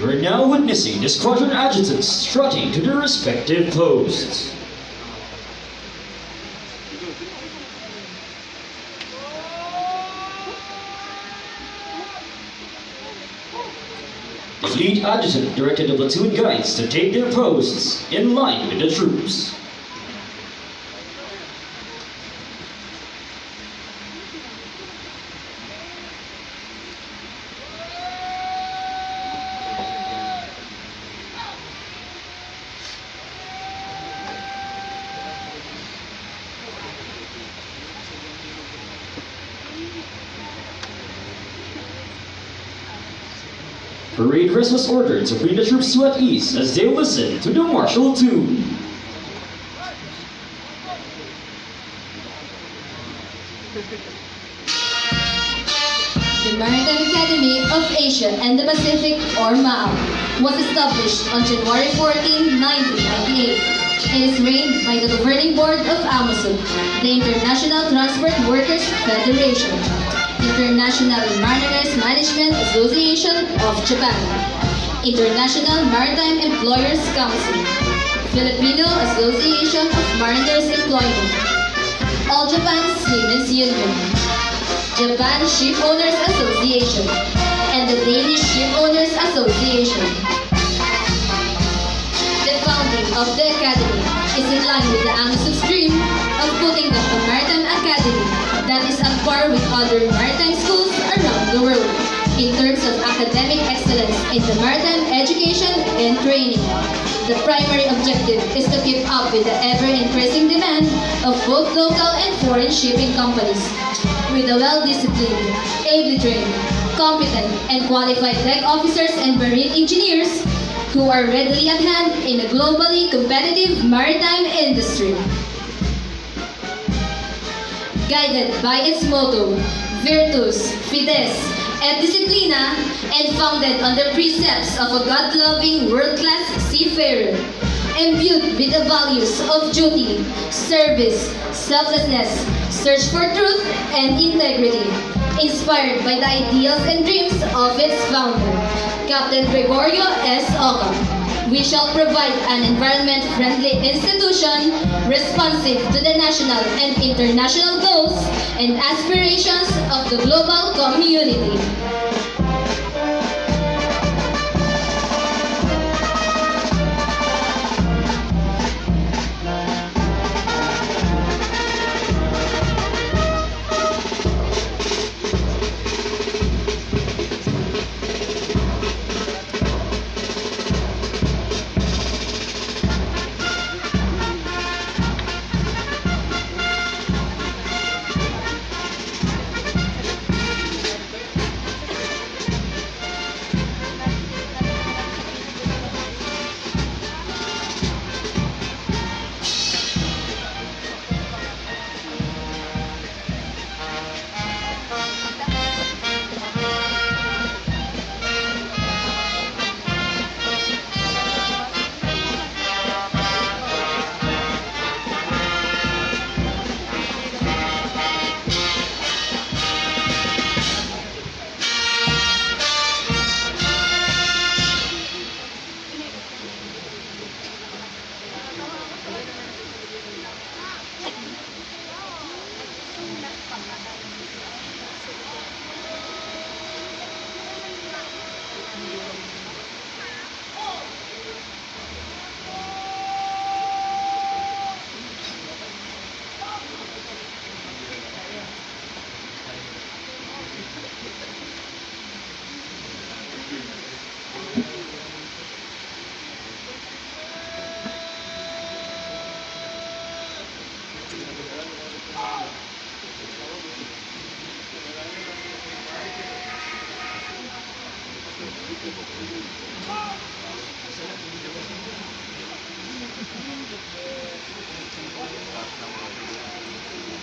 You are now witnessing the squadron adjutants strutting to their respective posts. The fleet adjutant directed the platoon guides to take their posts in line with the troops. Parade dress was ordered to bring the troops to at ease as they listen to the martial tune. The Maritime Academy of Asia and the Pacific, or Maap, was established on January 14, 1998. It is reigned by the Governing Board of AMOSUD, the International Transport Workers Federation, International Mariners Management Association of Japan, International Maritime Employers Council, Filipino Association of Mariners Employment, All Japan Seamen's Union, Japan Ship Owners Association, and the Danish Ship Owners Association. The founding of the Academy is in line with the AMOSUD's dream of putting up a Maritime Academy that is on par with other maritime schools around the world in terms of academic excellence in the maritime education and training. The primary objective is to keep up with the ever-increasing demand of both local and foreign shipping companies with a well-disciplined, ably trained, competent, and qualified deck officers and marine engineers who are readily at hand in a globally competitive maritime industry. Guided by its motto, Virtus, Fides, et Disciplina, and founded on the precepts of a God-loving, world-class seafarer, imbued with the values of duty, service, selflessness, search for truth, and integrity, inspired by the ideals and dreams of its founder, Captain Gregorio S. Oca. We shall provide an environment-friendly institution responsive to the national and international goals and aspirations of the global community.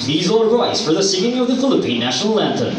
Please all rise for the singing of the Philippine National Anthem.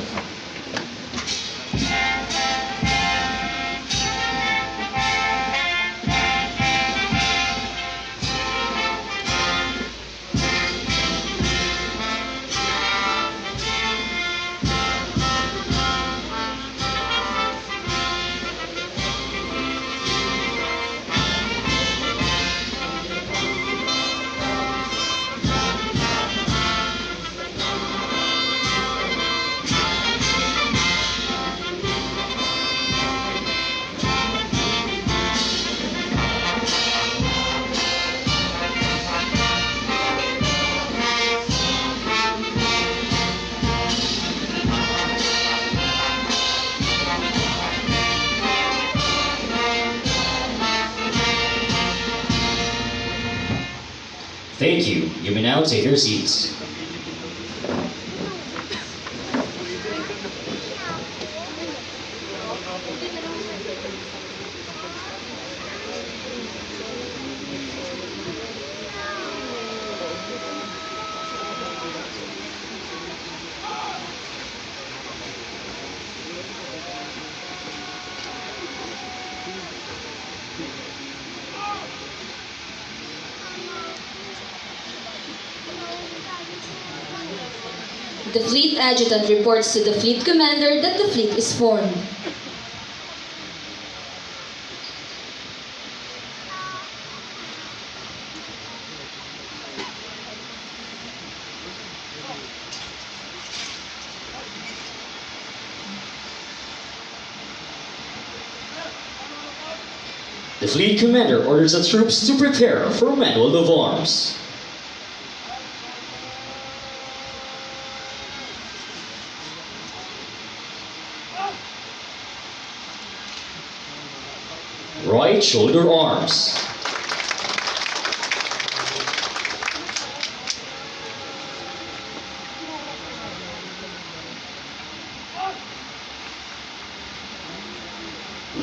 Thank you. You may now take your seats. The fleet adjutant reports to the fleet commander that the fleet is formed. The fleet commander orders the troops to prepare for manual of arms. Right shoulder arms.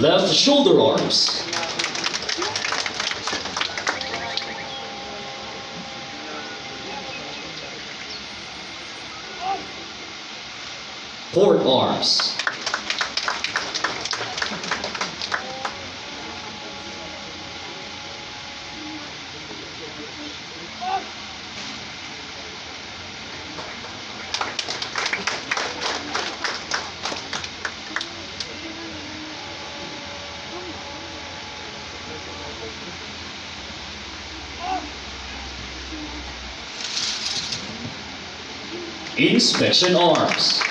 Left shoulder arms. Port arms. Inspection Arms.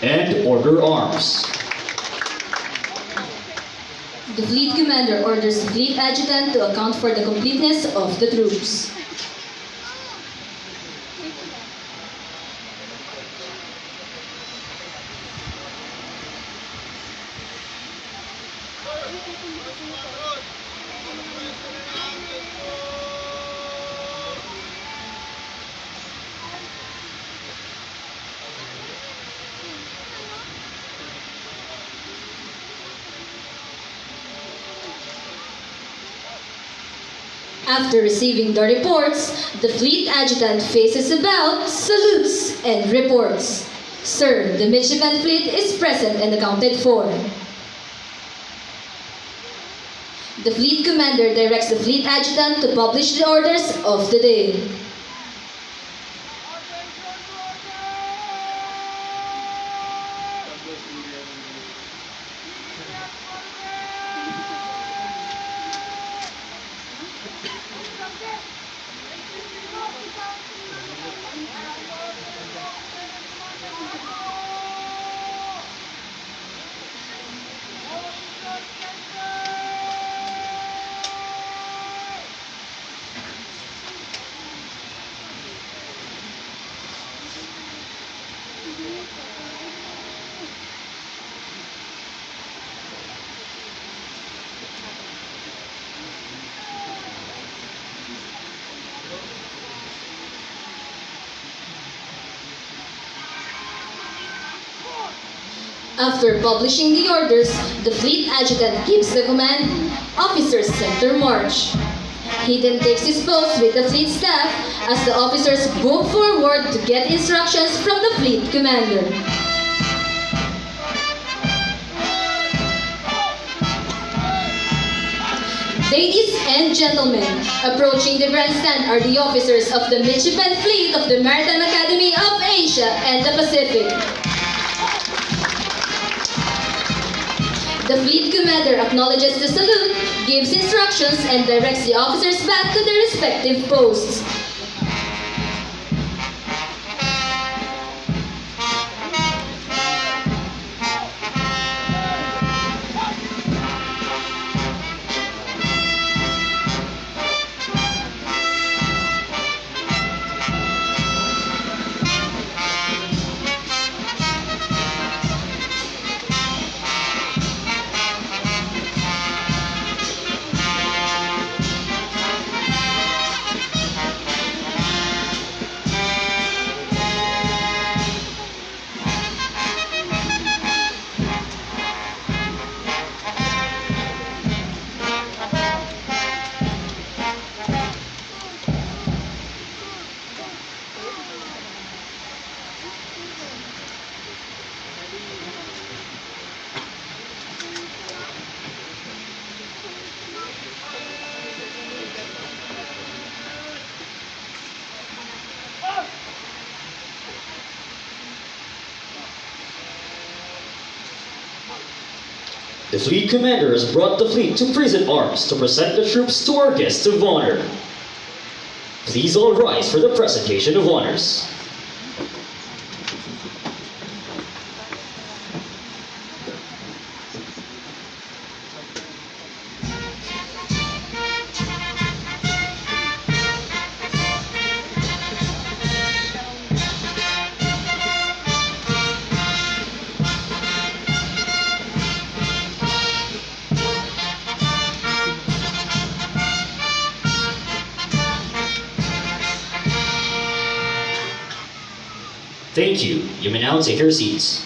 And Order Arms. The Fleet Commander orders the Fleet Adjutant to account for the completeness of the troops. After receiving the reports, the Fleet Adjutant faces about, salutes, and reports. Sir, the Midshipman Fleet is present and accounted for. The Fleet Commander directs the Fleet Adjutant to publish the orders of the day. After publishing the orders, the Fleet Adjutant gives the command, Officers Center March. He then takes his post with the Fleet staff as the officers move forward to get instructions from the Fleet Commander. Ladies and gentlemen, approaching the grandstand are the officers of the Midshipman Fleet of the Maritime Academy of Asia and the Pacific. The Fleet Commander acknowledges the salute, gives instructions, and directs the officers back to their respective posts. The Fleet Commander has brought the fleet to present arms to present the troops to our guests of honor. Please all rise for the presentation of honors. Thank you. You may now take your seats.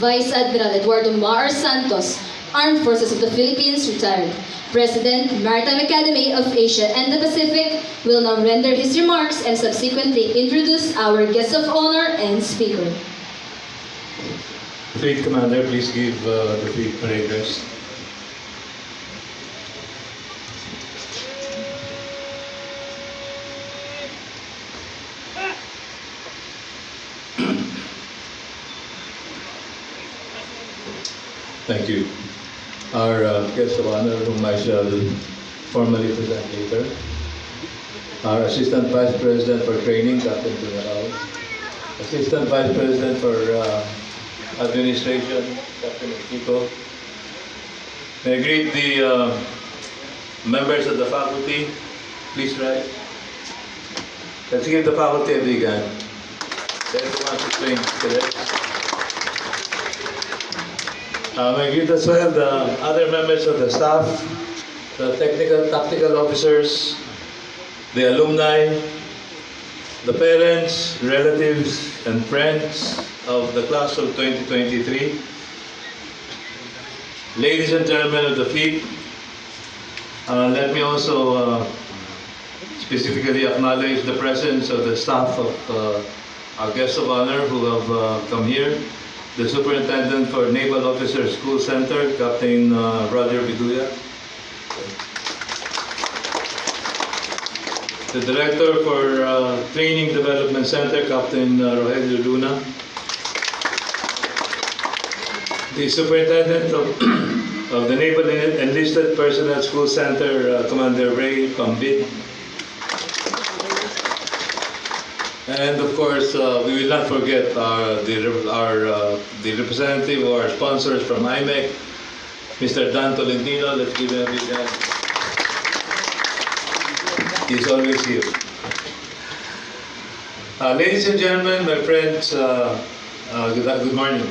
Vice Admiral Eduardo Mar Santos, Armed Forces of the Philippines, retired. President, Maritime Academy of Asia and the Pacific, will now render his remarks and subsequently introduce our guest of honor and speaker. Fleet Commander, please give the fleet parade rest. Thank you. Our guest of honor, whom I shall formally present later. Our Assistant Vice President for Training, Captain General. Assistant Vice President for Administration, Captain Kiko. May I greet the members of the faculty. Please rise. Let's give the faculty a big hand. Everyone to train today. May I greet as well the other members of the staff, the technical, tactical officers, the alumni, the parents, relatives, and friends of the class of 2023. Ladies and gentlemen of the fleet, let me also specifically acknowledge the presence of the staff of our guests of honor who have come here. The Superintendent for Naval Officers School Center, Captain Roger Viduya. The Director for Training Development Center, Captain Rogelio Luna. The Superintendent of the Naval Enlisted Personnel School Center, Commander Ray Pambid. And of course, we will not forget the representative or our sponsors from IMEC, Mr. Dan Tolentino. Let's give him a big hand. He's always here. Ladies and gentlemen, my friends, good morning.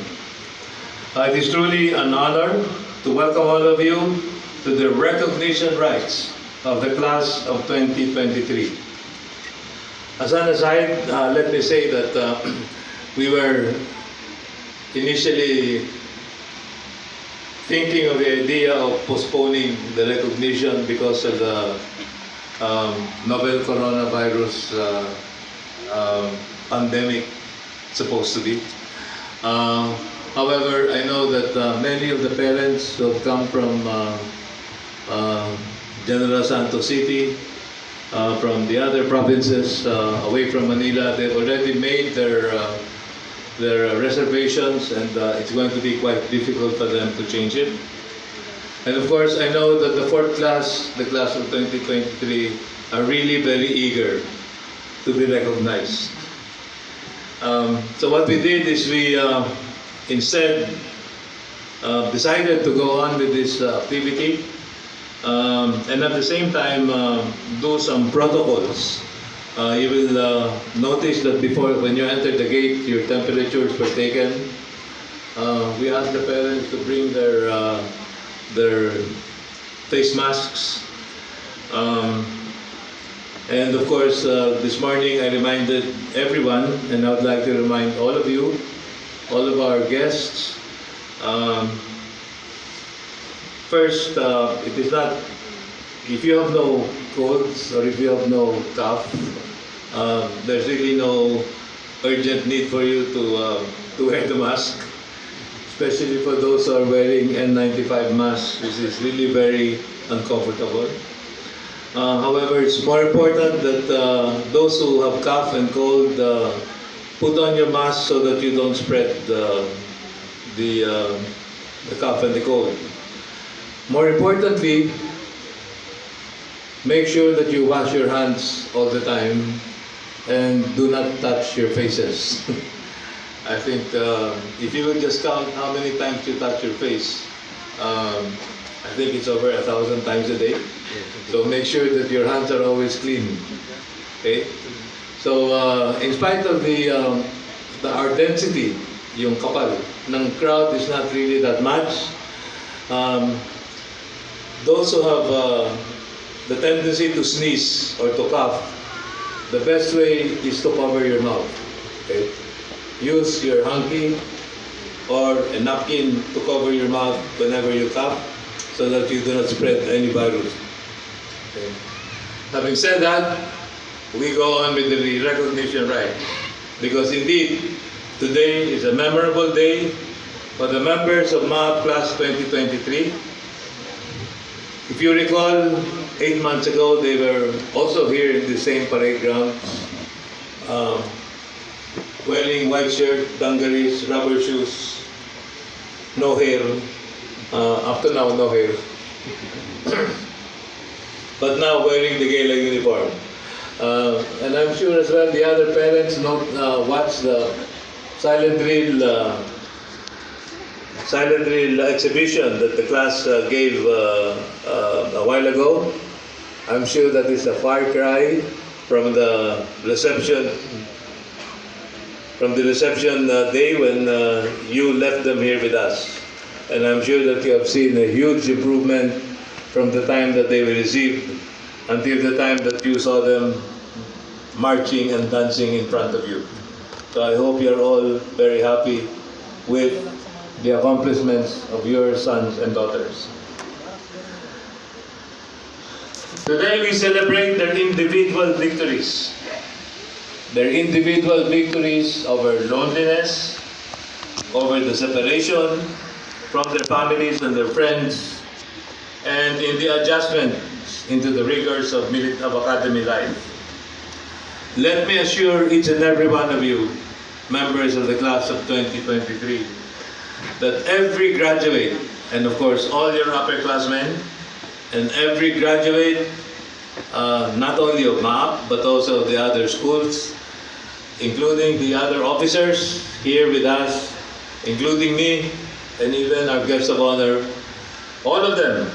It is truly an honor to welcome all of you to the recognition rites of the class of 2023. As an aside, let me say that we were initially thinking of the idea of postponing the recognition because of the novel coronavirus pandemic, supposed to be. However, I know that many of the parents who have come from General Santos City, from the other provinces away from Manila, they've already made their reservations, and it's going to be quite difficult for them to change it. And of course, I know that the fourth class, the class of 2023, are really very eager to be recognized. So what we did is we instead decided to go on with this activity. And at the same time, do some protocols. You will notice that before, when you enter the gate, your temperatures were taken. We asked the parents to bring their face masks. And of course, this morning I reminded everyone, and I would like to remind all of you, all of our guests, first, it is not, if you have no colds or if you have no cough, there's really no urgent need for you to wear the mask, especially for those who are wearing N95 masks, which is really very uncomfortable. However, it's more important that those who have cough and cold put on your mask so that you don't spread the cough and the cold. More importantly, make sure that you wash your hands all the time and do not touch your faces. I think if you would just count how many times you touch your face, I think it's over 1,000 times a day. So make sure that your hands are always clean. Okay? So in spite of our density, yung kapal ng crowd is not really that much. Those who have the tendency to sneeze or to cough, the best way is to cover your mouth. Okay? Use your hanky or a napkin to cover your mouth whenever you cough so that you do not spread any virus. Okay. Having said that, we go on with the recognition right. Because indeed, today is a memorable day for the members of Maap Class 2023. If you recall, 8 months ago, they were also here in the same parade ground, wearing white shirt, dungarees, rubber shoes, no hair. Up to now, no hair. But now wearing the gala uniform. And I'm sure as well the other parents watch the silent drill exhibition that the class gave a while ago. I'm sure that is a far cry from the reception day when you left them here with us. And I'm sure that you have seen a huge improvement from the time that they were received until the time that you saw them marching and dancing in front of you. So I hope you're all very happy with the accomplishments of your sons and daughters. Today we celebrate their individual victories. Their individual victories over loneliness, over the separation from their families and their friends, and in the adjustment into the rigors of academy life. Let me assure each and every one of you, members of the class of 2023, that every graduate, and of course all your upperclassmen, and every graduate, not only of Maap, but also of the other schools, including the other officers here with us, including me, and even our guests of honor, all of them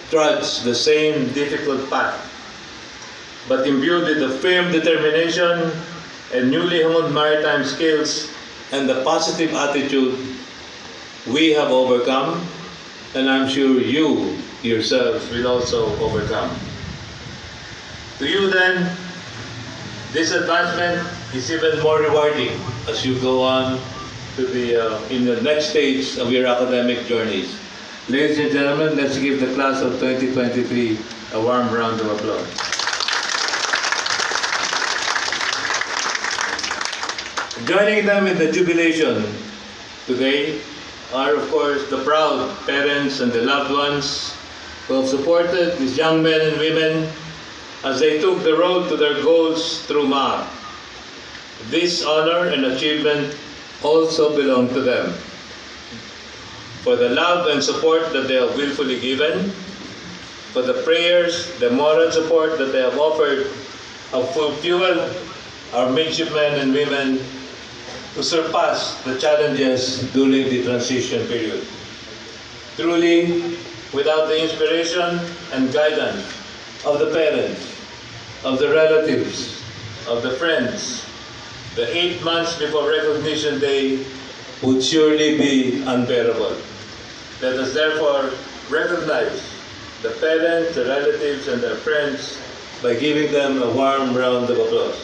trudge the same difficult path, but imbued with the firm determination and newly honed maritime skills and the positive attitude we have overcome, and I'm sure you yourselves will also overcome. To you then, this advancement is even more rewarding as you go on to in the next stage of your academic journeys. Ladies and gentlemen, let's give the class of 2023 a warm round of applause. Joining them in the jubilation today are, of course, the proud parents and the loved ones who have supported these young men and women as they took the road to their goals through Maap. This honor and achievement also belong to them. For the love and support that they have willfully given, for the prayers, the moral support that they have offered, have fueled our midshipmen and women to surpass the challenges during the transition period. Truly, without the inspiration and guidance of the parents, of the relatives, of the friends, the 8 months before recognition day would surely be unbearable. Let us therefore recognize the parents, the relatives, and their friends by giving them a warm round of applause.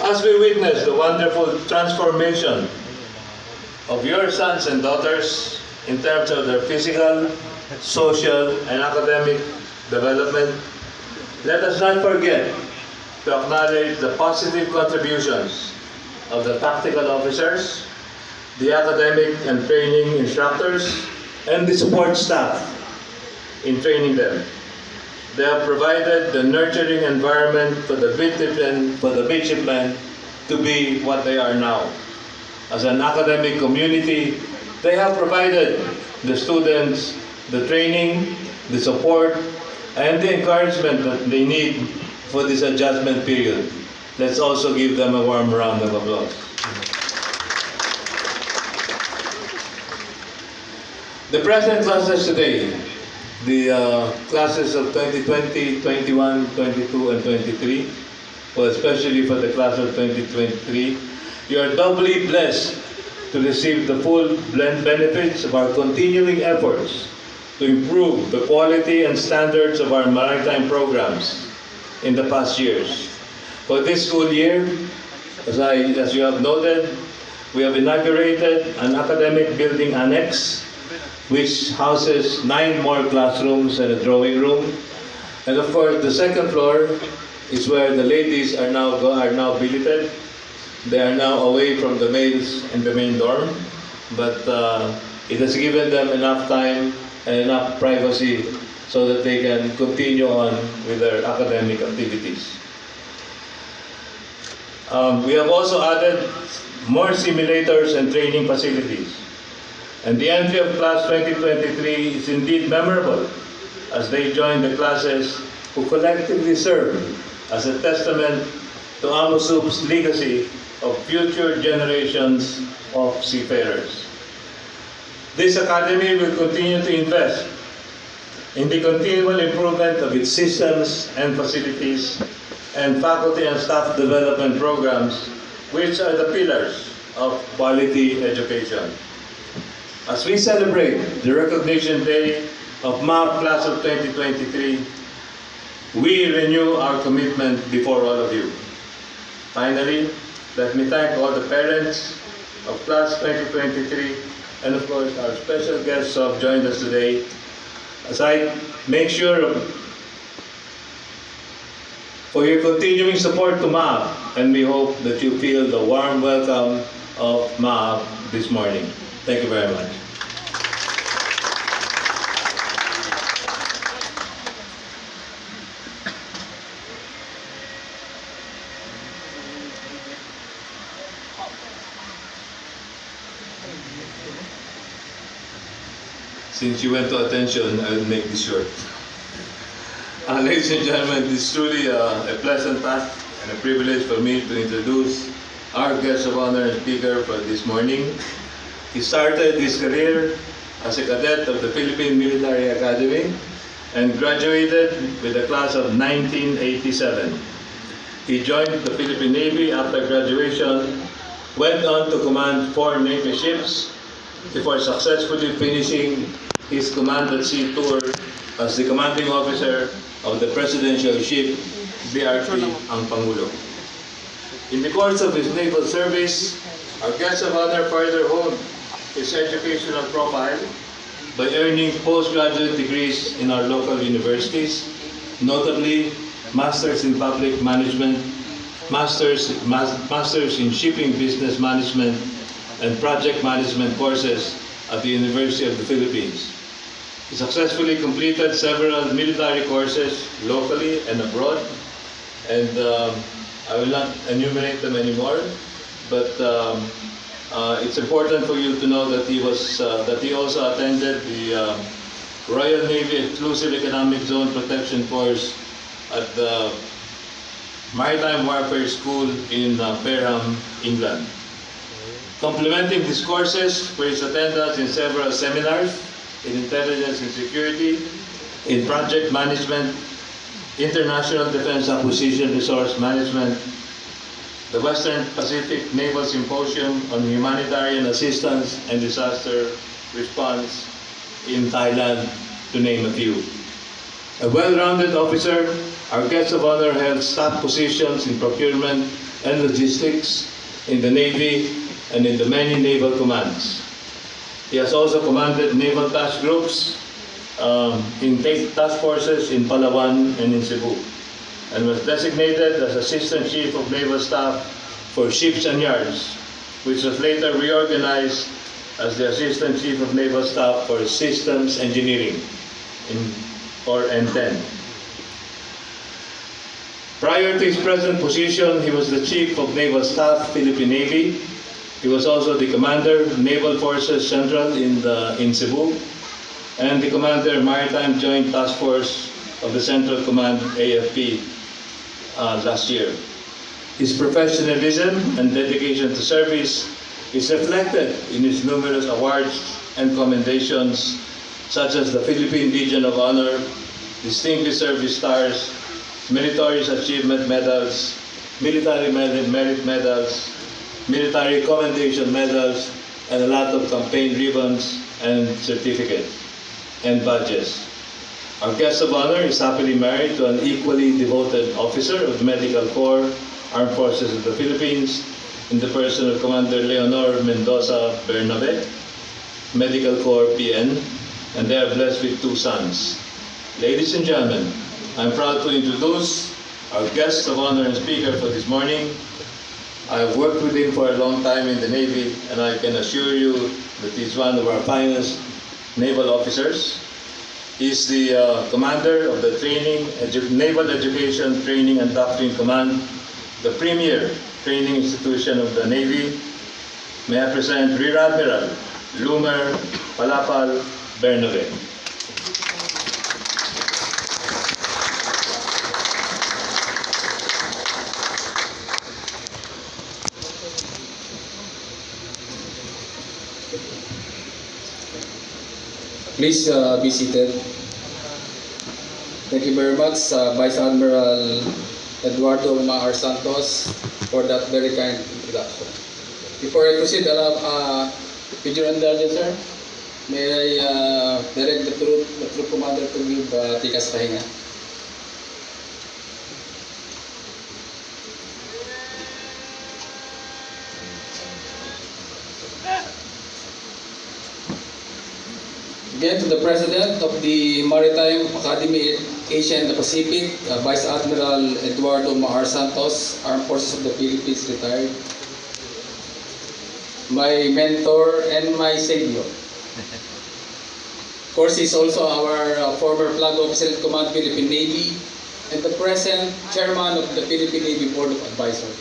As we witness the wonderful transformation of your sons and daughters in terms of their physical, social, and academic development, let us not forget to acknowledge the positive contributions of the tactical officers, the academic and training instructors, and the support staff in training them. They have provided the nurturing environment for the midshipmen to be what they are now. As an academic community, they have provided the students the training, the support, and the encouragement that they need for this adjustment period. Let's also give them a warm round of applause. The present classes today, the classes of 2020, 21, 22, and 23, well, especially for the class of 2023, you are doubly blessed to receive the full benefits of our continuing efforts to improve the quality and standards of our maritime programs in the past years. For this school year, as you have noted, we have inaugurated an academic building annex which houses 9 more classrooms and a drawing room. And of course, the second floor is where the ladies are now billeted. They are now away from the males in the main dorm, but it has given them enough time and enough privacy so that they can continue on with their academic activities. We have also added more simulators and training facilities. And the entry of class 2023 is indeed memorable as they join the classes who collectively serve as a testament to AMOSUP's legacy of future generations of seafarers. This academy will continue to invest in the continual improvement of its systems and facilities and faculty and staff development programs, which are the pillars of quality education. As we celebrate the Recognition Day of Maap Class of 2023, we renew our commitment before all of you. Finally, let me thank all the parents of Class 2023 and of course our special guests who have joined us today as I make sure for your continuing support to Maap, and we hope that you feel the warm welcome of Maap this morning. Thank you very much. Since you went to attention, I will make this short. Ladies and gentlemen, it is truly a pleasant task and a privilege for me to introduce our guest of honor and speaker for this morning. He started his career as a cadet of the Philippine Military Academy and graduated with the class of 1987. He joined the Philippine Navy after graduation, went on to command 4 Navy ships before successfully finishing his command at sea tour as the commanding officer of the presidential ship BRP Ang Pangulo. In the course of his naval service, our guest of honor further honed his educational profile by earning postgraduate degrees in our local universities, notably Masters in Public Management, Masters in Shipping Business Management, and Project Management courses at the University of the Philippines. He successfully completed several military courses locally and abroad, and I will not enumerate them anymore, but it's important for you to know that he also attended the Royal Navy Exclusive Economic Zone Protection course at the Maritime Warfare School in Perham, England. Complementing these courses were his attendance in several seminars in intelligence and security, in project management, international defense acquisition resource management, the Western Pacific Naval Symposium on Humanitarian Assistance and Disaster Response in Thailand, to name a few. A well-rounded officer, our guest of honor held staff positions in procurement and logistics in the Navy and in the many naval commands. He has also commanded naval task groups in task forces in Palawan and in Cebu, and was designated as Assistant Chief of Naval Staff for Ships and Yards, which was later reorganized as the Assistant Chief of Naval Staff for Systems Engineering or N10. Prior to his present position, he was the Chief of Naval Staff, Philippine Navy. He was also the Commander, Naval Forces Central in Cebu, and the Commander, Maritime Joint Task Force of the Central Command, AFP, last year. His professionalism and dedication to service is reflected in his numerous awards and commendations, such as the Philippine Legion of Honor, Distinguished Service Stars, Meritorious Achievement Medals, Military Merit Medals, Military Commendation Medals, and a lot of campaign ribbons and certificates and badges. Our guest of honor is happily married to an equally devoted officer of the Medical Corps Armed Forces of the Philippines, in the person of Commander Leonor Mendoza Bernabe, Medical Corps PN, and they are blessed with 2 sons. Ladies and gentlemen, I'm proud to introduce our guest of honor and speaker for this morning. I've worked with him for a long time in the Navy, and I can assure you that he's one of our finest naval officers. He's the commander of the Naval Education Training and Doctrine Command, the premier training institution of the Navy. May I present Rear Admiral Lumer Palapal Bernabe. Please be seated. Thank you very much, Vice Admiral Eduardo Maar Santos, for that very kind introduction. Before I proceed, with your indulgence, sir, may I direct the troop commander to give tikas pahinga. Again, to the President of the Maritime Academy Asia and the Pacific, Vice Admiral Eduardo Maar Santos, Armed Forces of the Philippines, retired. My mentor and my savior. Of course, he's also our former flag officer in Command Philippine Navy and the present chairman of the Philippine Navy Board of Advisors.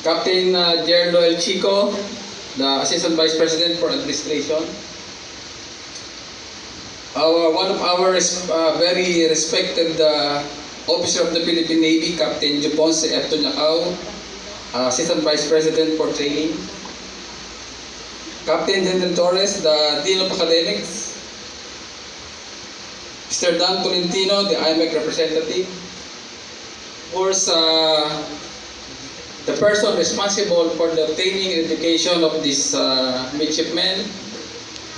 Captain Gerlo El Chico, the Assistant Vice President for Administration. One of our very respected officer of the Philippine Navy, Captain Juponce F. Tunyacao, Assistant Vice President for Training. Captain Dendel Torres, the Dean of Academics. Mr. Dan Tolentino, the IMEC representative. Of course, the person responsible for the training and education of these midshipmen,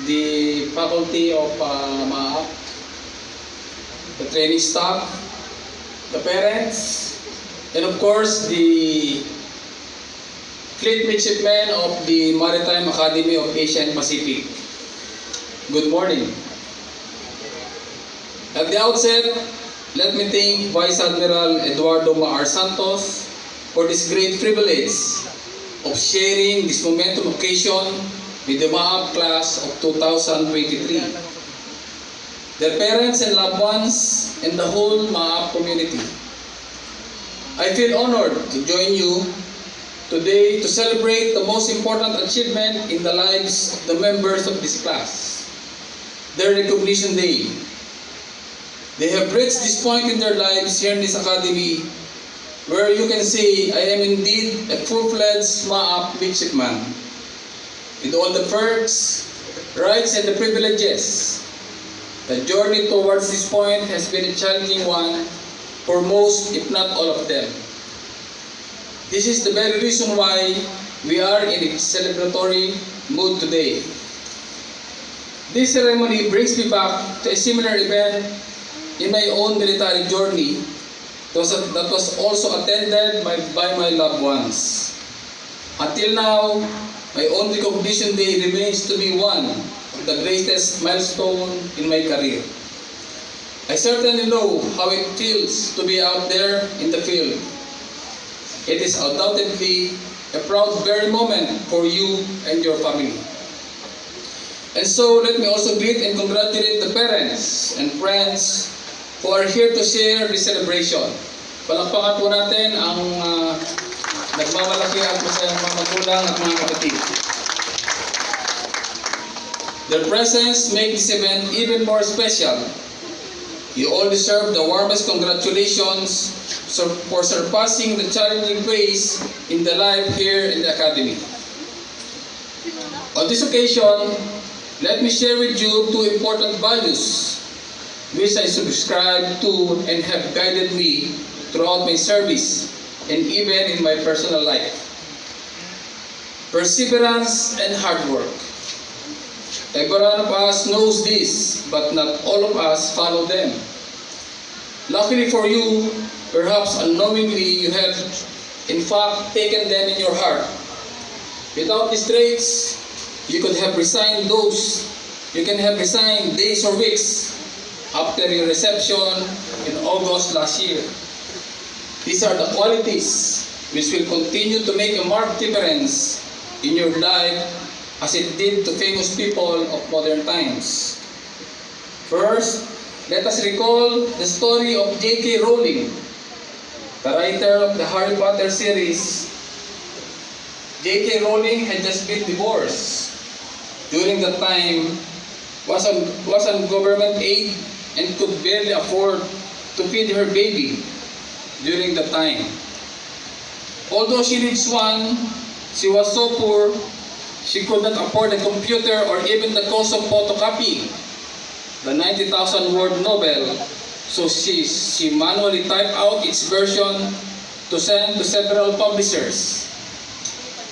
the faculty of Maap, the training staff, the parents, and of course the fleet midshipmen of the Maritime Academy of Asia and Pacific. Good morning. At the outset, let me thank Vice Admiral Eduardo Maar Santos for this great privilege of sharing this momentum occasion with the Maap class of 2023. Their parents and loved ones and the whole Maap community. I feel honored to join you today to celebrate the most important achievement in the lives of the members of this class, their recognition day. They have reached this point in their lives here in this academy where you can say, I am indeed a full-fledged Maap midshipman, with all the perks, rights, and the privileges. The journey towards this point has been a challenging one for most, if not all of them. This is the very reason why we are in a celebratory mood today. This ceremony brings me back to a similar event in my own military journey that was also attended by my loved ones. Until now, my own recognition day remains to be one of the greatest milestone in my career. I certainly know how it feels to be out there in the field. It is undoubtedly a proud very moment for you and your family. And so let me also greet and congratulate the parents and friends who are here to share this celebration. Palakpakan po natin ang nagmamalaki at masayang mga magulang at mga kapatid. Their presence makes this event even more special. You all deserve the warmest congratulations for surpassing the challenging phase in the life here in the Academy. On this occasion, let me share with you two important values which I subscribe to and have guided me throughout my service and even in my personal life. Perseverance and hard work. Every one of us knows this, but not all of us follow them. Luckily for you, perhaps unknowingly, you have in fact taken them in your heart. Without these traits, you can have resigned days or weeks after your reception in August last year. These are the qualities which will continue to make a marked difference in your life as it did to famous people of modern times. First, let us recall the story of J.K. Rowling, the writer of the Harry Potter series. J.K. Rowling had just been divorced. During that time, was on government aid and could barely afford to feed her baby during the time. Although she reached one, she was so poor, she could not afford a computer or even the cost of photocopying the 90,000 word novel, so she manually typed out its version to send to several publishers.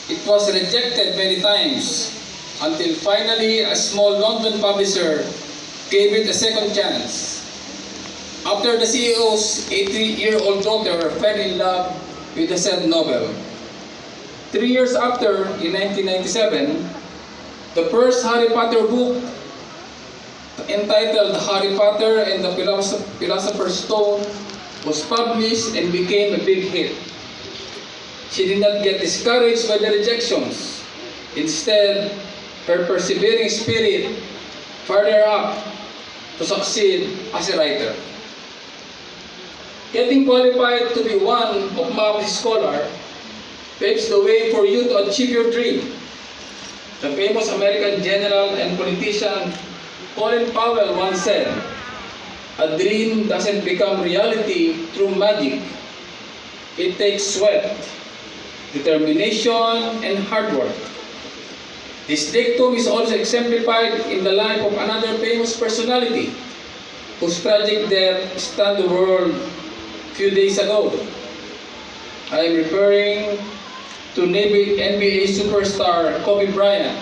It was rejected many times until finally a small London publisher gave it a second chance. After the CEO's 80-year-old daughter fell in love with the said novel. 3 years after, in 1997, the first Harry Potter book, entitled Harry Potter and the Philosopher's Stone, was published and became a big hit. She did not get discouraged by the rejections. Instead, her persevering spirit fired her up to succeed as a writer. Getting qualified to be one of Maap's scholar paves the way for you to achieve your dream. The famous American general and politician Colin Powell once said, "A dream doesn't become reality through magic. It takes sweat, determination, and hard work." This dictum is also exemplified in the life of another famous personality whose tragic death stunned the world a few days ago. I am referring to NBA superstar Kobe Bryant,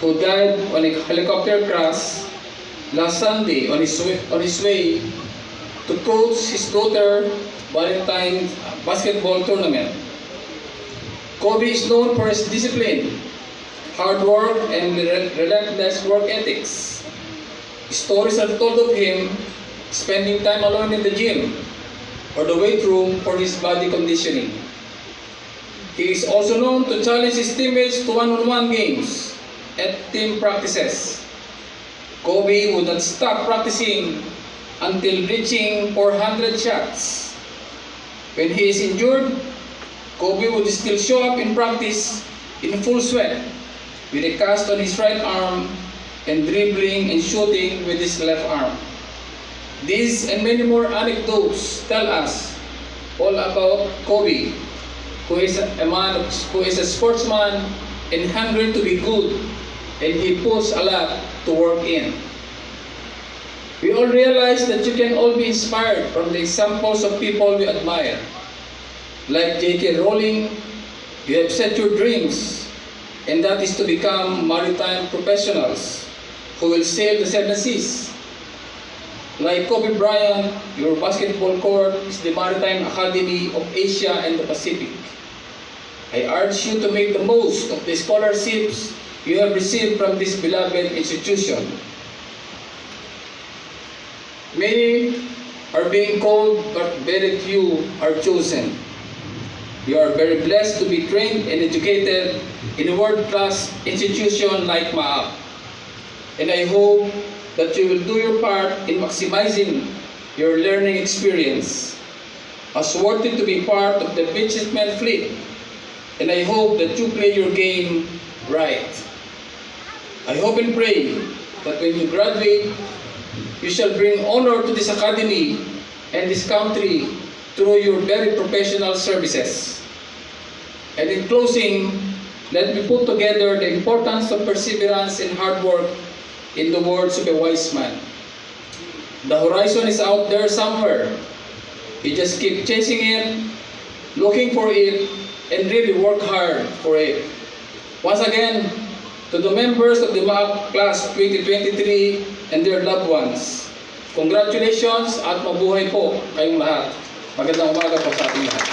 who died on a helicopter crash last Sunday on his way to coach his daughter Maritime basketball tournament. Kobe is known for his discipline, hard work, and relentless work ethics. Stories are told of him spending time alone in the gym or the weight room for his body conditioning. He is also known to challenge his teammates to one-on-one games at team practices. Kobe would not stop practicing until reaching 400 shots. When he is injured, Kobe would still show up in practice in full sweat, with a cast on his right arm and dribbling and shooting with his left arm. These and many more anecdotes tell us all about Kobe, who is a sportsman and hungry to be good, and he puts a lot to work in. We all realize that you can all be inspired from the examples of people we admire. Like J.K. Rowling, you have set your dreams, and that is to become maritime professionals who will sail the seven seas. Like Kobe Bryant, your basketball court is the Maritime Academy of Asia and the Pacific. I urge you to make the most of the scholarships you have received from this beloved institution. Many are being called, but very few are chosen. You are very blessed to be trained and educated in a world-class institution like Maap. And I hope that you will do your part in maximizing your learning experience. As worthy to be part of the midshipman fleet, and I hope that you play your game right. I hope and pray that when you graduate, you shall bring honor to this academy and this country through your very professional services. And in closing, let me put together the importance of perseverance and hard work in the words of a wise man. The horizon is out there somewhere. You just keep chasing it, looking for it, and really work hard for it. Once again, to the members of the Maap Class 2023 and their loved ones, Congratulations at mabuhay po kayong lahat. Magandang umaga po sa ating lahat.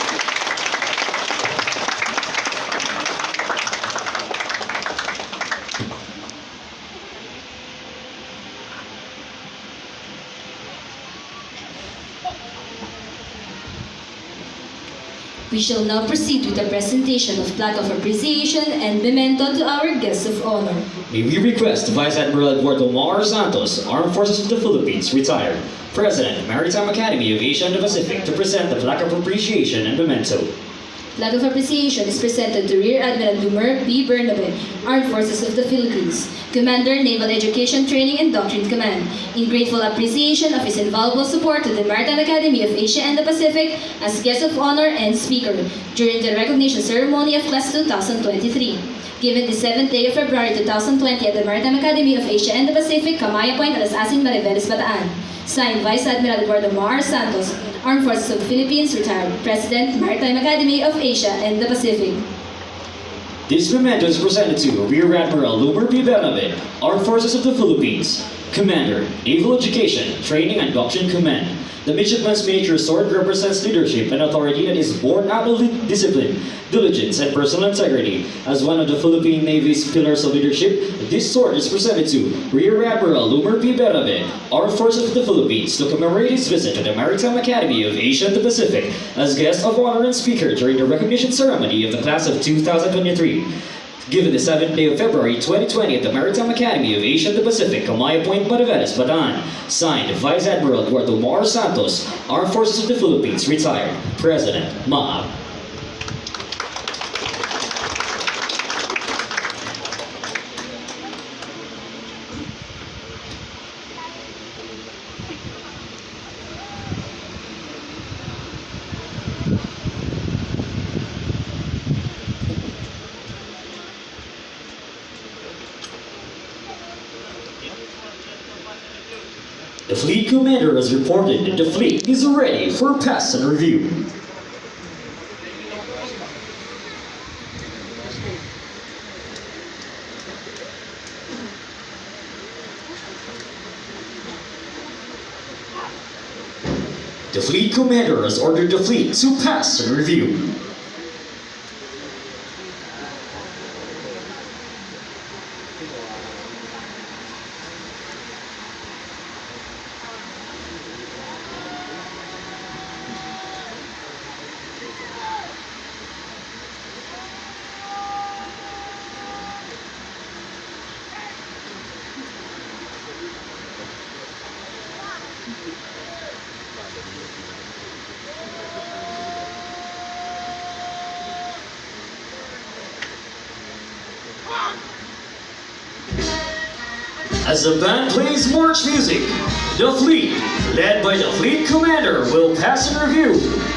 We shall now proceed with the presentation of plaque of appreciation and memento to our guests of honor. May we request Vice Admiral Eduardo Mar Santos, Armed Forces of the Philippines, retired, President, Maritime Academy of Asia and the Pacific, to present the plaque of appreciation and memento. Flag of appreciation is presented to Rear Admiral Dumer P. Bernabe, Armed Forces of the Philippines, Commander, Naval Education Training and Doctrine Command, in grateful appreciation of his invaluable support to the Maritime Academy of Asia and the Pacific as guest of honor and speaker during the recognition ceremony of Class 2023. Given the 7th day of February 2020 at the Maritime Academy of Asia and the Pacific, Kamaya Point, Alasasin, Maribelle, Bataan. Signed, Vice Admiral Eduardo Mar Santos, Armed Forces of the Philippines, retired, President, Maritime Academy of Asia and the Pacific. This memento is presented to Rear Admiral Lumer P. Bernabe, Armed Forces of the Philippines, Commander, Naval Education, Training and Doctrine Command. The midshipman's miniature sword represents leadership and authority that is born out of discipline, diligence, and personal integrity. As one of the Philippine Navy's pillars of leadership, this sword is presented to Rear Admiral Lumer P. Bernabe, Armed Forces of the Philippines, to commemorate his visit to the Maritime Academy of Asia and the Pacific as guest of honor and speaker during the recognition ceremony of the class of 2023. Given the 7th day of February 2020 at the Maritime Academy of Asia and the Pacific, Kamaya Point, Maribelle, Bataan. Signed, Vice Admiral Eduardo Mar Santos, Armed Forces of the Philippines, retired, President, Maap. The fleet commander has reported that the fleet is ready for pass and review. The fleet commander has ordered the fleet to pass and review. As the band plays march music, the fleet, led by the fleet commander, will pass and review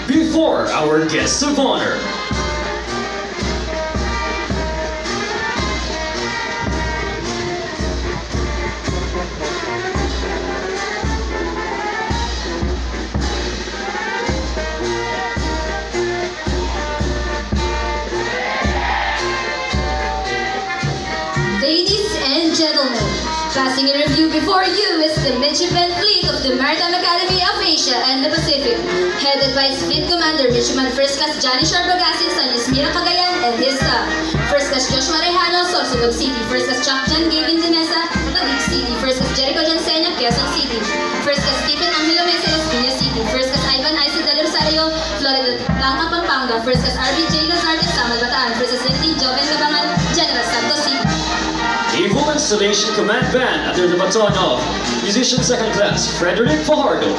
before our guests of honor. Ladies and gentlemen, passing in review before you is the Midshipman Fleet of the Maritime Academy of Asia and the Pacific, headed by its Fleet Commander Midshipman First Class Johnny Sharbagasin, San Ismira, Cagayan, and his staff. First Class Joshua Rejano, Sorsogon City. First Class Chuck Jan Gavin Dimesa, Taguig City. First Class Jericho Jansenia, Quezon City. First Class Stephen Angelo Mesa, Las Piñas City. First Class Ivan Isaac Del Rosario, Florida Blanca, Pampanga. First Class RBJ Lazarte, Samal, Bataan. First Class Lefty Joven Cabangan, General Santos City. Naval Installation Command Band under the baton of Musician Second Class Frederick Fajardo.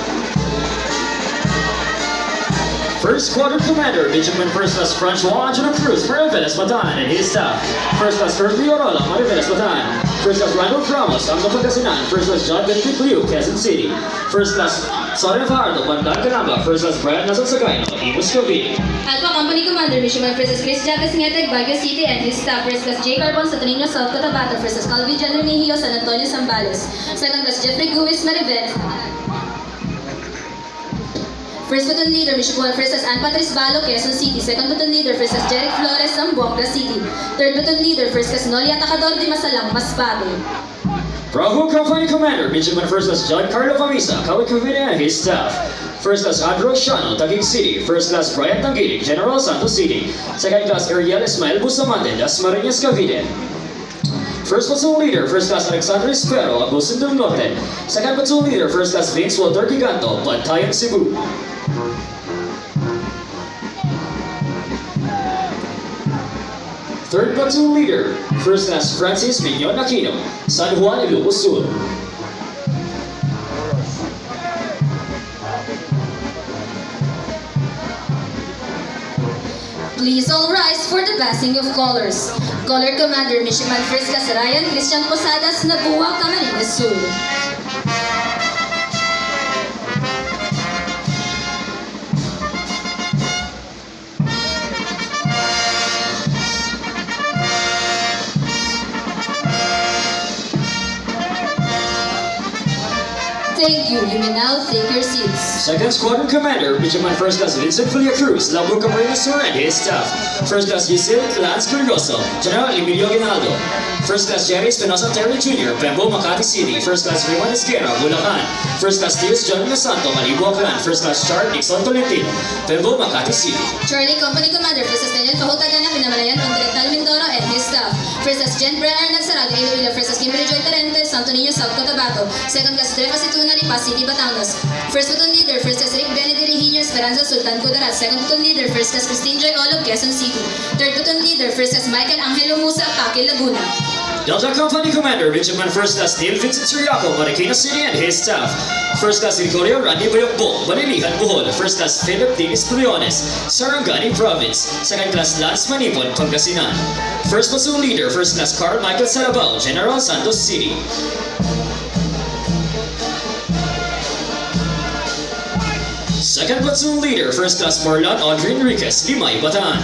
First Squadron Commander Midshipman First Class Francois Angelo Cruz, Maribelle, Bataan, and his staff. First Class Curly Orola, Maribelle, Bataan. First Class Randolph Ramos, Anglo Pangasinan. First Class John Benedict Liu, Quezon City. First Class Soren Fajardo, Bandan Canamba. First Class Brian Nazan Sagayno, Imus Cavite. Alpha Company Commander Midshipman First Class Chris Jagas Ngeteg, Baguio City, and his staff. First Class J. Carbon, Satanino, South Cotabato. First Class Calvi John Remigio, San Antonio, Zambales. Second Class Jeffrey Guis, Maribel. First Platoon Leader Midshipman First Class Ann Patrice Balo, Quezon City. Second Platoon Leader First Class Jeric Flores, Zamboanga City. Third Platoon Leader First Class Nolia Takador de Masalang, Masbate. Bravo Company Commander, Midshipman First Class John Carlo Famisa, Cavite Cavite and his staff. First Class Andrew Shano, Taguig City. First Class Brian Tangilig, General Santos City. Second Class Ariel Ismael Bustamante, Dasmariñas, Cavite. First Platoon Leader, First Class Alexander Espero, Agosin del Norte. Second Platoon Leader, First Class Vince Walter Giganto, Bantayan, Cebu. Third Platoon Leader, First Class Francis Mignon Aquino, San Juan, Ilocos Sur. Please all rise for the passing of colors. Color Commander Midshipman First Class Ryan Christian Posadas, Nabua, Camarines Sur. Thank you. You may now take your seats. Second Squadron Commander, Midshipman First Class Vincent Villacruz, Labo Camarines Sur and his staff. First Class Yusel Lance Curioso, General Emilio Ginaldo. First Class Jerry Espinosa Terry Jr., Pembo, Makati City. First Class Raymond Esquera, Bulacan. First Class Tius John Nasanto, Malibu, Aklan. First Class Char Nixon Tolentino, Pembo, Makati City. Charlie Company Commander, First Class Daniel Pahutagana, Pinamalayan, Ondretal Mindoro, and his staff. First Class Jen Brenner Nagsarado, Iloilo. First Class Kimberly Joy Tarente, Santo Niño, South Cotabato. Second Class Trepa Situna, Lipa City, Batangas. First Platoon Leader, First Class Rick Benedict Regino, Esperanza, Sultan Kudarat. Second Platoon Leader, First Class Christine Joy Olog, Quezon City. Third Platoon Leader, First Class Michael Angelo Musa, Paque, Laguna. Delta Company Commander, Midshipman First Class Neil Vincent Siriaco, Marikina City and his staff. First Class Gregorio Randy Bayokbo, Balilihan, Bohol. First Class Philip Dinis Briones, Sarangani Province. Second Class Lance Manipon, Pangasinan. First Platoon Leader, First Class Carl Michael Sarabao, General Santos City. Second Platoon Leader, First Class Marlon Audrey Enriquez, Limay, Bataan.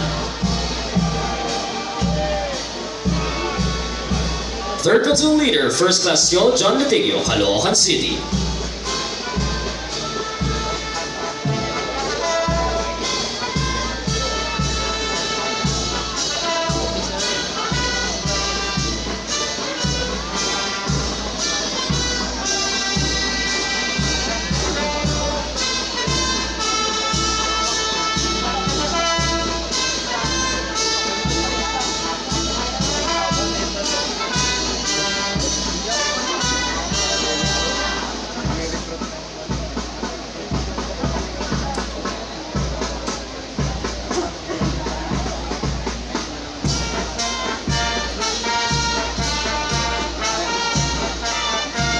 Third Platoon Leader, First Class Yol John Litigio, Caloocan City.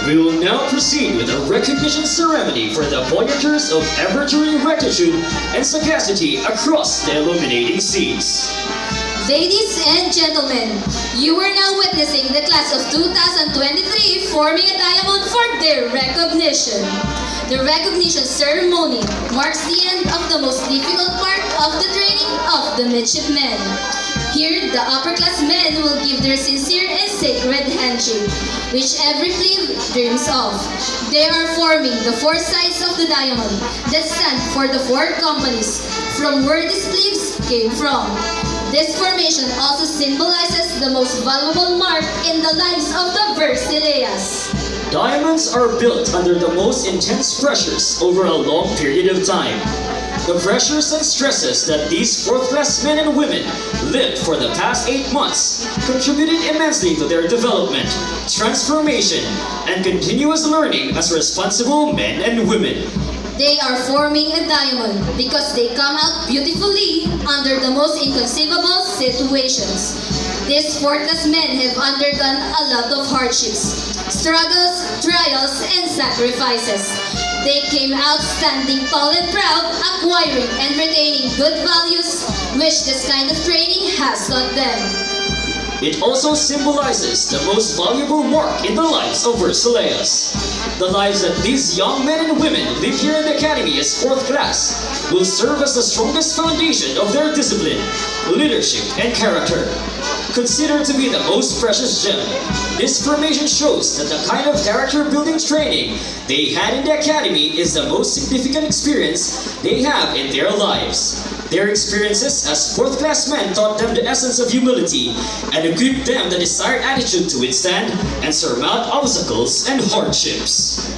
We will now proceed with a recognition ceremony for the voyagers of ever-enduring rectitude and sagacity across the illuminating seas. Ladies and gentlemen, you are now witnessing the class of 2023 forming a diamond for their recognition. The recognition ceremony marks the end of the most difficult part of the training of the midshipmen. Here, the upperclassmen will give their sincere and sacred handshake, which every plebe dreams of. They are forming the four sides of the diamond that stand for the four companies from where these plebes came from. This formation also symbolizes the most valuable mark in the lives of the Versileas. Diamonds are built under the most intense pressures over a long period of time. The pressures and stresses that these fourth-class men and women lived for the past 8 months contributed immensely to their development, transformation, and continuous learning as responsible men and women. They are forming a diamond because they come out beautifully under the most inconceivable situations. These fourth-class men have undergone a lot of hardships, struggles, trials, and sacrifices. They came out standing tall and proud, acquiring and retaining good values, which this kind of training has taught them. It also symbolizes the most valuable mark in the lives of Versileas. The lives that these young men and women live here in the Academy as fourth class will serve as the strongest foundation of their discipline, leadership, and character. Considered to be the most precious gem, this formation shows that the kind of character-building training they had in the Academy is the most significant experience they have in their lives. Their experiences as fourth-class men taught them the essence of humility and equipped them the desired attitude to withstand and surmount obstacles and hardships.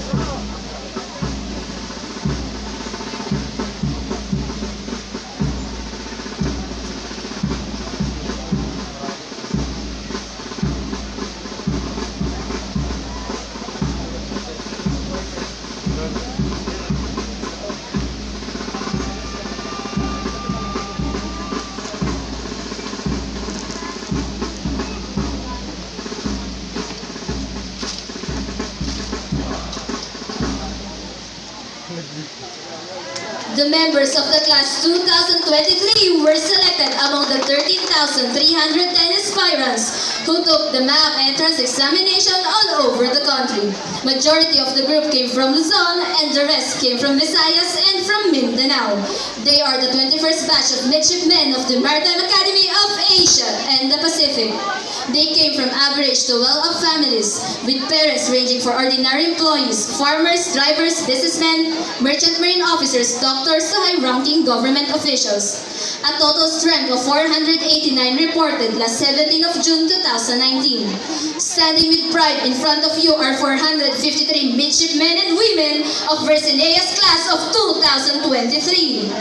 The members of the class 2023 were selected among the 13,310 aspirants who took the Maap entrance examination all over the country. Majority of the group came from Luzon and the rest came from Visayas and from Mindanao. They are the 21st batch of midshipmen of the Maritime Academy of Asia and the Pacific. They came from average to well-off families, with parents ranging from ordinary employees, farmers, drivers, businessmen, merchant marine officers, doctors to high-ranking government officials. A total strength of 489 reported last 17 of June 2019. Standing with pride in front of you are 453 midshipmen and women of Versinea's class of 2023.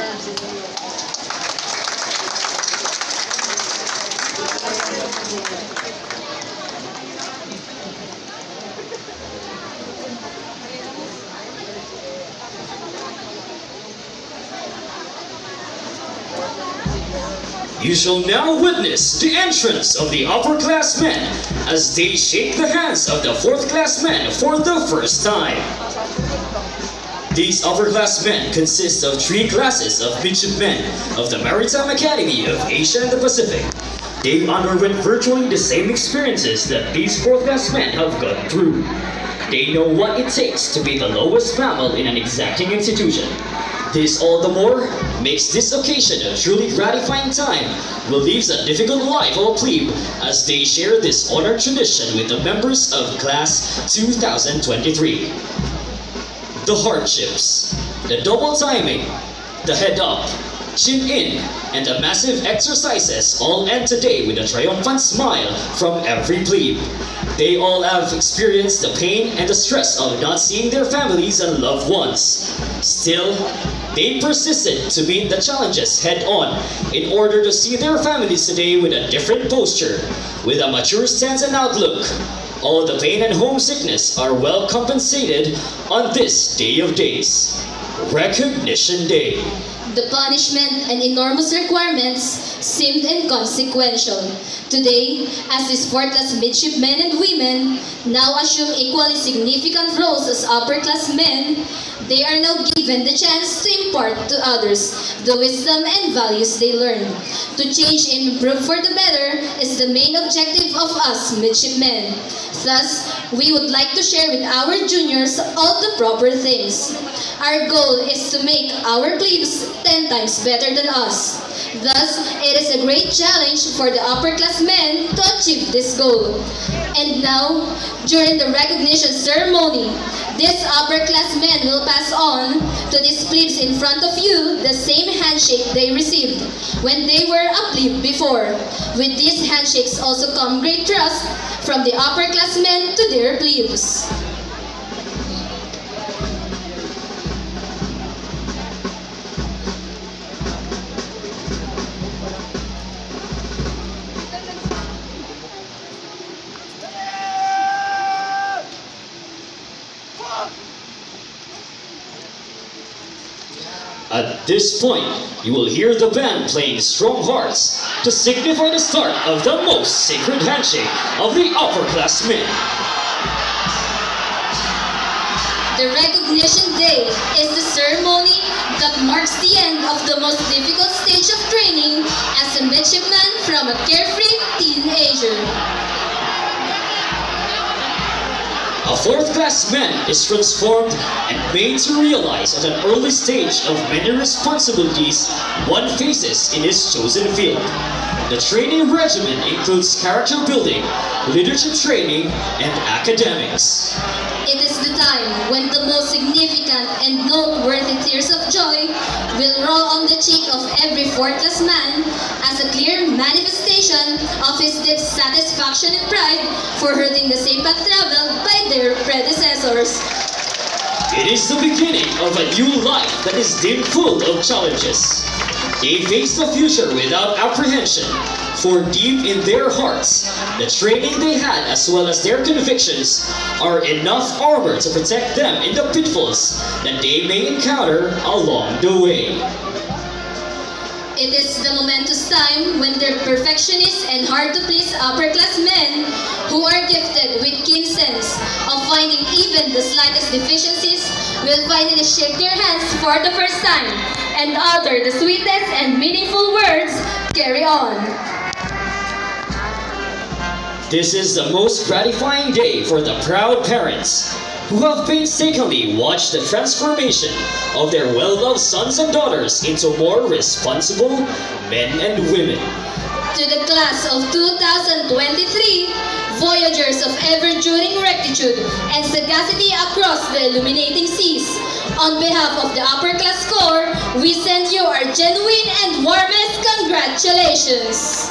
You shall now witness the entrance of the upperclassmen as they shake the hands of the fourth-classmen for the first time. These upperclassmen consist of 3 classes of midshipmen of the Maritime Academy of Asia and the Pacific. They underwent virtually the same experiences that these fourth-classmen have gone through. They know what it takes to be the lowest mammal in an exacting institution. This all the more makes this occasion a truly gratifying time, relieves a difficult life of a plebe as they share this honored tradition with the members of Class 2023. The hardships, the double timing, the head up, chin in, and the massive exercises all end today with a triumphant smile from every plebe. They all have experienced the pain and the stress of not seeing their families and loved ones. Still, they persisted to meet the challenges head-on in order to see their families today with a different posture, with a mature stance and outlook. All the pain and homesickness are well compensated on this day of days, Recognition Day. The punishment and enormous requirements seemed inconsequential. Today, as these fourth-class midshipmen and women now assume equally significant roles as upper-class men, they are now given the chance to impart to others the wisdom and values they learn. To change and improve for the better is the main objective of us midshipmen. Thus, we would like to share with our juniors all the proper things. Our goal is to make our plebes 10 times better than us. Thus, it is a great challenge for the upperclassmen to achieve this goal. And now, during the recognition ceremony, these upperclassmen will pass on to these plebes in front of you the same handshake they received when they were a plebe before. With these handshakes also come great trust from the upperclassmen to their plebes. At this point, you will hear the band playing Strong Hearts to signify the start of the most sacred handshake of the upperclassmen. The recognition day is the ceremony that marks the end of the most difficult stage of training as a midshipman from a carefree teenager. A fourth-class man is transformed and made to realize at an early stage of many responsibilities one faces in his chosen field. The training regimen includes character building, leadership training, and academics. It is the time when the most significant and noteworthy tears of joy will roll on the cheek of every fourth-class man as a clear manifestation of his deep satisfaction and pride for hurting the same path traveled by their predecessors. It is the beginning of a new life that is deemed full of challenges. They face the future without apprehension, for deep in their hearts, the training they had as well as their convictions are enough armor to protect them in the pitfalls that they may encounter along the way. It is the momentous time when their perfectionist and hard-to-please upper-class men who are gifted with keen sense of finding even the slightest deficiencies will finally shake their hands for the first time and utter the sweetest and meaningful words, "Carry on." This is the most gratifying day for the proud parents who have painstakingly watched the transformation of their well-loved sons and daughters into more responsible men and women. To the class of 2023, voyagers of ever-enduring rectitude and sagacity across the illuminating seas, on behalf of the upper-class corps, we send you our genuine and warmest congratulations.